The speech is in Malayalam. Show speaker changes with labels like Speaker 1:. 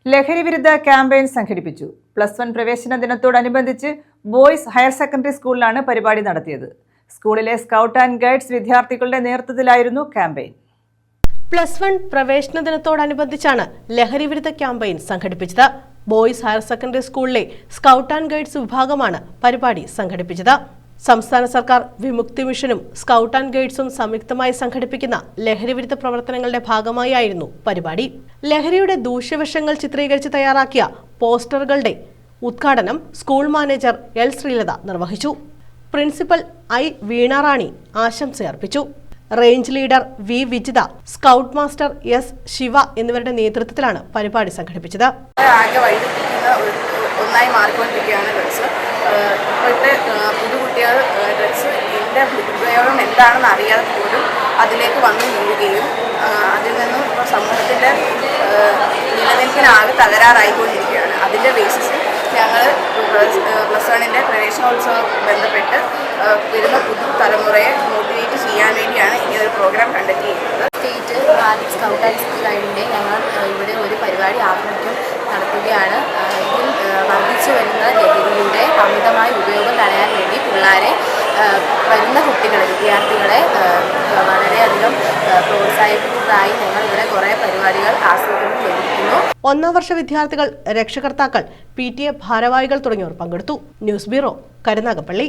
Speaker 1: ലഹരി വിരുദ്ധ ക്യാമ്പയിൻ സംഘടിപ്പിച്ചു. +1 പ്രവേശന ദിനത്തോടനുബന്ധിച്ച് ബോയ്സ് ഹയർ സെക്കൻഡറി സ്കൂളിലാണ് പരിപാടി നടത്തിയത്. സ്കൂളിലെ സ്കൗട്ട് ആൻഡ് ഗൈഡ്സ് വിദ്യാർത്ഥികളുടെ നേതൃത്വത്തിലായിരുന്നു ക്യാമ്പയിൻ.
Speaker 2: +1 പ്രവേശന ദിനത്തോടനുബന്ധിച്ചാണ് ലഹരി വിരുദ്ധ ക്യാമ്പയിൻ സംഘടിപ്പിച്ചത്. ബോയ്സ് ഹയർ സെക്കൻഡറി സ്കൂളിലെ സ്കൗട്ട് ആൻഡ് ഗൈഡ്സ് വിഭാഗമാണ് പരിപാടി സംഘടിപ്പിച്ചത്. സംസ്ഥാന സർക്കാർ വിമുക്തി മിഷനും സ്കൗട്ട് ആൻഡ് ഗൈഡ്സും സംയുക്തമായി സംഘടിപ്പിക്കുന്ന ലഹരി വിരുദ്ധ പ്രവർത്തനങ്ങളുടെ ഭാഗമായായിരുന്നു പരിപാടി. ലഹരിയുടെ ദൂഷ്യവശങ്ങൾ ചിത്രീകരിച്ച് തയ്യാറാക്കിയ പോസ്റ്ററുകളുടെ ഉദ്ഘാടനം സ്കൂൾ മാനേജർ എൽ ശ്രീലത നിർവഹിച്ചു. പ്രിൻസിപ്പൽ ഐ വീണാറാണി ആശംസയർപ്പിച്ചു. Range leader V Vijitha, scout master S Shiva എന്നിവരുടെ നേതൃത്വത്തിലാണ് പരിപാടി സംഘടിപ്പിച്ചത്.
Speaker 3: ഒന്നായി മാറിക്കൊണ്ടിരിക്കുകയാണ് ഡ്രഗ്സ്. ഇപ്പോഴത്തെ പുതുകുട്ടികൾ ഡ്രഗ്സിൻ്റെ ഉപയോഗം എന്താണെന്ന് അറിയാതെ പോലും അതിലേക്ക് വന്നു വീഴുകയും അതിൽ നിന്നും ഇപ്പോൾ സമൂഹത്തിൻ്റെ നിലനിൽപ്പിനാകെ തകരാറായിക്കൊണ്ടിരിക്കുകയാണ്. അതിൻ്റെ ബേസിസിൽ ഞങ്ങൾ +1 പ്രവേശനോത്സവം ബന്ധപ്പെട്ട് വരുന്ന പുതുതലമുറയെ മോട്ടിവേറ്റ് ചെയ്യാൻ വേണ്ടിയാണ് ഇങ്ങനൊരു പ്രോഗ്രാം കണ്ടക്ട് ചെയ്യുന്നത്.
Speaker 4: സ്റ്റേറ്റ് ബാലിക് സ്കൗട്ട് ആൻഡ് സ്കൂളായതിൻ്റെ ഞങ്ങൾ ഇവിടെ ഒരു പരിപാടി ആഭിമുഖ്യം നടത്തുകയാണ്. ഇതിൽ വർദ്ധിച്ചു വരുന്ന ലഹരിയുടെ അമിതമായ ഉപയോഗം തടയാൻ വേണ്ടി പിള്ളേരെ വരുന്ന വിദ്യാർത്ഥികളെ വളരെയധികം പ്രോത്സാഹിപ്പിക്കുന്നതായി ഞങ്ങൾ ഇവിടെ കുറേ പരിപാടികൾ ആസൂത്രണം ചെയ്തിരിക്കുന്നു.
Speaker 2: 1ാം വർഷ വിദ്യാർത്ഥികൾ, രക്ഷകർത്താക്കൾ, PTA ഭാരവാഹികൾ തുടങ്ങിയവർ പങ്കെടുത്തു. News bureau, Karunagappally.